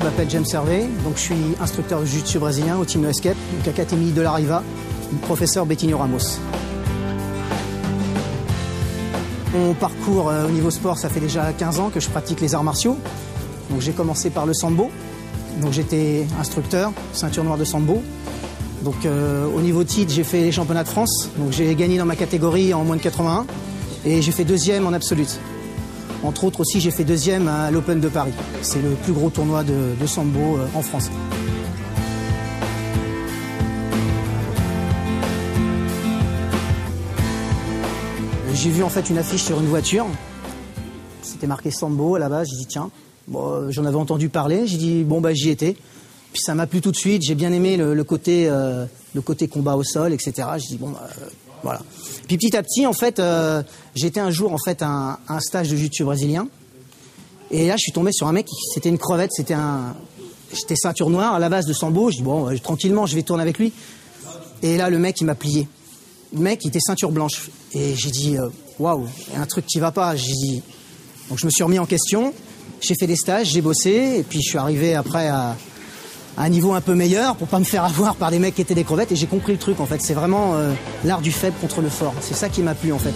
m'appelle James Hervé, donc je suis instructeur de jiu-jitsu brésilien au Team No Escape, donc Académie de la Riva, du professeur Betinho Ramos. Mon parcours au niveau sport, ça fait déjà 15 ans que je pratique les arts martiaux. Donc j'ai commencé par le sambo, donc j'étais instructeur, ceinture noire de sambo. Donc au niveau titre, j'ai fait les championnats de France, donc j'ai gagné dans ma catégorie en moins de 81 et j'ai fait deuxième en absolute. Entre autres aussi, j'ai fait deuxième à l'Open de Paris. C'est le plus gros tournoi de sambo en France. J'ai vu en fait une affiche sur une voiture. C'était marqué sambo à la base. J'ai dit tiens, bon, j'en avais entendu parler. J'ai dit bon bah j'y étais. Puis ça m'a plu tout de suite. J'ai bien aimé le côté combat au sol, etc. J'ai dit bon voilà. Puis petit à petit en fait, j'étais un jour en fait à un stage de jiu-jitsu brésilien. Et là je suis tombé sur un mec. C'était une crevette. J'étais ceinture noire à la base de sambo. Je dis bon tranquillement, je vais tourner avec lui. Et là le mec il m'a plié. Le mec, il était ceinture blanche. Et j'ai dit, waouh, il y a un truc qui va pas. J'ai dit... Donc je me suis remis en question, j'ai fait des stages, j'ai bossé, et puis je suis arrivé après à un niveau un peu meilleur pour pas me faire avoir par des mecs qui étaient des crevettes, et j'ai compris le truc en fait. C'est vraiment l'art du faible contre le fort. C'est ça qui m'a plu en fait.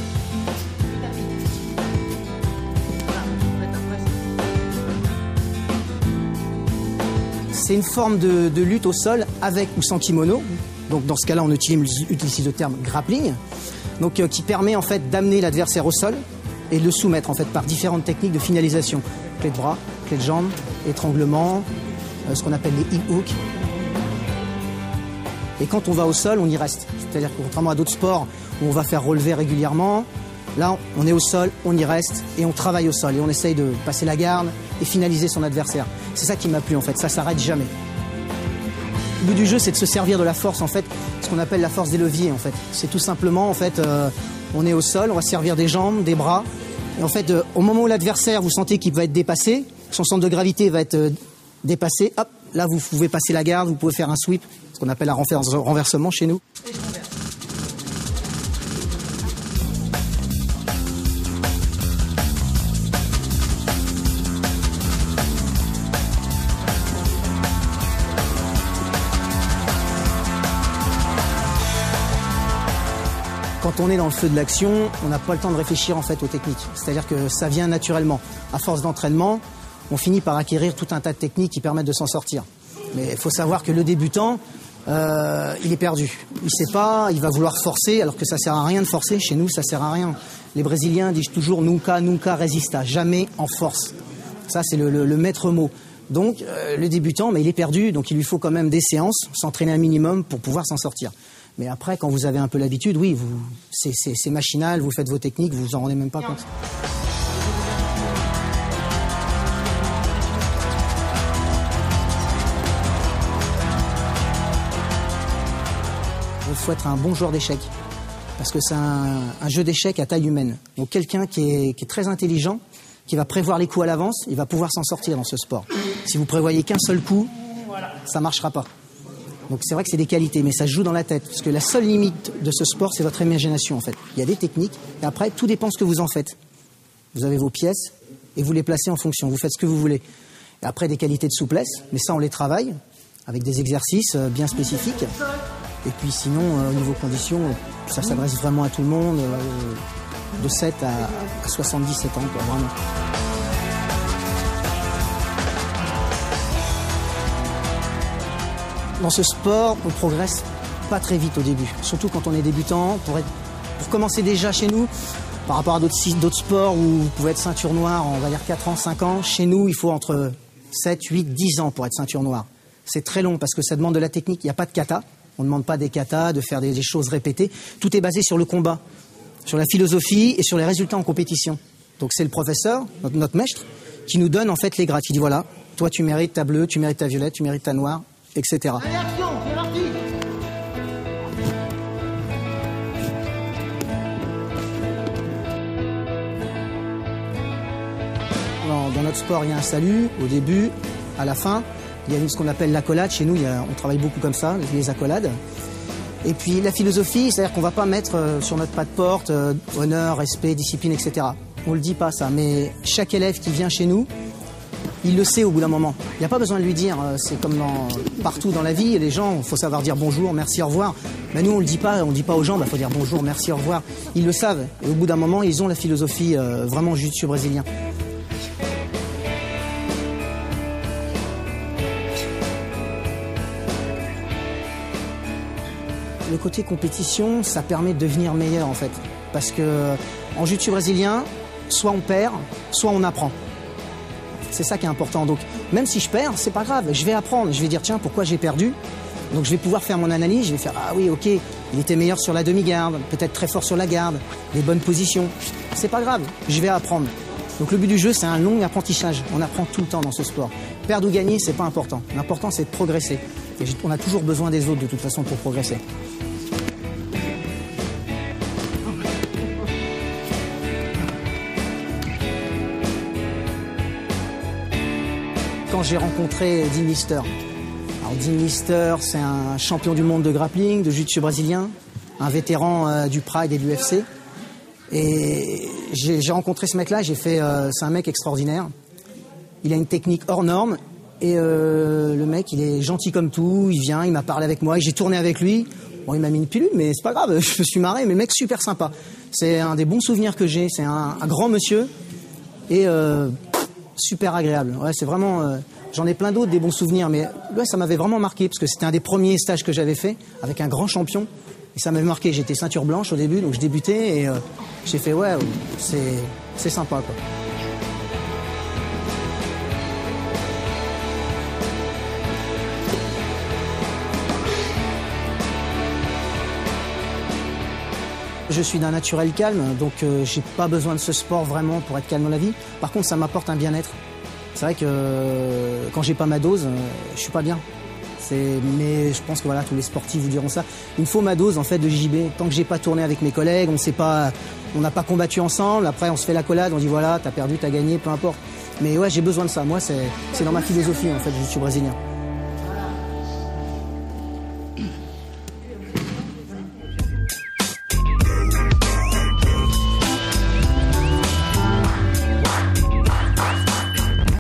C'est une forme de lutte au sol avec ou sans kimono. Donc dans ce cas-là, on utilise le terme grappling, donc qui permet en fait d'amener l'adversaire au sol et de le soumettre en fait par différentes techniques de finalisation, clé de bras, clé de jambe, étranglement, ce qu'on appelle les heel hooks. Et quand on va au sol, on y reste. C'est-à-dire que contrairement à d'autres sports où on va faire relever régulièrement, là on est au sol, on y reste et on travaille au sol et on essaye de passer la garde et finaliser son adversaire. C'est ça qui m'a plu en fait, ça s'arrête jamais. Le but du jeu, c'est de se servir de la force, en fait, ce qu'on appelle la force des leviers, en fait. C'est tout simplement, en fait, on est au sol, on va se servir des jambes, des bras. Et en fait, au moment où l'adversaire, vous sentez qu'il va être dépassé, son centre de gravité va être dépassé, hop, là, vous pouvez passer la garde, vous pouvez faire un sweep, ce qu'on appelle un renversement chez nous. Quand on est dans le feu de l'action, on n'a pas le temps de réfléchir en fait aux techniques. C'est-à-dire que ça vient naturellement. À force d'entraînement, on finit par acquérir tout un tas de techniques qui permettent de s'en sortir. Mais il faut savoir que le débutant, il est perdu. Il sait pas, il va vouloir forcer, alors que ça sert à rien de forcer. Chez nous, ça sert à rien. Les Brésiliens disent toujours nunca, nunca resista, jamais en force. Ça, c'est le maître mot. Donc, le débutant, mais il est perdu, donc il lui faut quand même des séances, s'entraîner un minimum pour pouvoir s'en sortir. Mais après, quand vous avez un peu l'habitude, oui, c'est machinal, vous faites vos techniques, vous vous en rendez même pas compte. Il faut être un bon joueur d'échecs, parce que c'est un jeu d'échecs à taille humaine. Donc quelqu'un qui est très intelligent, qui va prévoir les coups à l'avance, il va pouvoir s'en sortir dans ce sport. Si vous prévoyez qu'un seul coup, ça ne marchera pas. Donc c'est vrai que c'est des qualités, mais ça se joue dans la tête. Parce que la seule limite de ce sport, c'est votre imagination en fait. Il y a des techniques, et après, tout dépend de ce que vous en faites. Vous avez vos pièces, et vous les placez en fonction. Vous faites ce que vous voulez. Et après, des qualités de souplesse, mais ça, on les travaille, avec des exercices bien spécifiques. Et puis sinon, au niveau conditions, ça s'adresse vraiment à tout le monde, de 7 à 77 ans, quoi, vraiment. Dans ce sport, on progresse pas très vite au début, surtout quand on est débutant. Pour commencer déjà chez nous, par rapport à d'autres sports où vous pouvez être ceinture noire, on va dire 4 ans, 5 ans, chez nous, il faut entre 7, 8, 10 ans pour être ceinture noire. C'est très long parce que ça demande de la technique, il n'y a pas de kata, on ne demande pas des katas, de faire des choses répétées. Tout est basé sur le combat, sur la philosophie et sur les résultats en compétition. Donc c'est le professeur, notre maître, qui nous donne en fait les grades. Il dit voilà, toi tu mérites ta bleue, tu mérites ta violette, tu mérites ta noire, etc. Allez, action, c'est parti. Dans notre sport, il y a un salut au début, à la fin. Il y a ce qu'on appelle l'accolade. Chez nous, on travaille beaucoup comme ça, les accolades. Et puis la philosophie, c'est-à-dire qu'on ne va pas mettre sur notre pas de porte honneur, respect, discipline, etc. On ne le dit pas ça, mais chaque élève qui vient chez nous, il le sait au bout d'un moment. Il n'y a pas besoin de lui dire, c'est comme partout dans la vie, les gens, il faut savoir dire bonjour, merci, au revoir. Mais nous, on le dit pas aux gens, faut dire bonjour, merci, au revoir. Ils le savent. Et au bout d'un moment, ils ont la philosophie vraiment jiu-jitsu brésilien. Le côté compétition, ça permet de devenir meilleur en fait. Parce que en jiu-jitsu brésilien, soit on perd, soit on apprend. C'est ça qui est important. Donc même si je perds, c'est pas grave, je vais apprendre. Je vais dire tiens, pourquoi j'ai perdu? Donc je vais pouvoir faire mon analyse, je vais faire ah oui, ok, il était meilleur sur la demi-garde, peut-être très fort sur la garde, les bonnes positions. C'est pas grave, je vais apprendre. Donc le but du jeu, c'est un long apprentissage. On apprend tout le temps dans ce sport. Perdre ou gagner, c'est pas important. L'important, c'est de progresser. Et on a toujours besoin des autres de toute façon pour progresser. Quand j'ai rencontré Dean Lister. Alors Dean Lister, c'est un champion du monde de grappling, de jiu-jitsu brésilien, un vétéran du Pride et de l'UFC. Et j'ai rencontré ce mec-là, c'est un mec extraordinaire. Il a une technique hors norme et le mec, il est gentil comme tout, il vient, il m'a parlé avec moi, j'ai tourné avec lui. Bon, il m'a mis une pilule, mais c'est pas grave, je me suis marré, mais mec super sympa. C'est un des bons souvenirs que j'ai, c'est un grand monsieur et super agréable. Ouais, c'est vraiment... j'en ai plein d'autres, des bons souvenirs, mais ouais, ça m'avait vraiment marqué, parce que c'était un des premiers stages que j'avais fait avec un grand champion. Et ça m'avait marqué, j'étais ceinture blanche au début, donc je débutais, et j'ai fait, ouais, c'est sympa, quoi. Je suis d'un naturel calme, donc j'ai pas besoin de ce sport vraiment pour être calme dans la vie. Par contre, ça m'apporte un bien-être. C'est vrai que quand j'ai pas ma dose, je suis pas bien. Mais je pense que voilà, tous les sportifs vous diront ça. Il me faut ma dose en fait de JB. Tant que j'ai pas tourné avec mes collègues, on n'a pas combattu ensemble. Après, on se fait l'accolade, on dit voilà, t'as perdu, t'as gagné, peu importe. Mais ouais, j'ai besoin de ça. Moi, c'est dans ma philosophie en fait, je suis brésilien.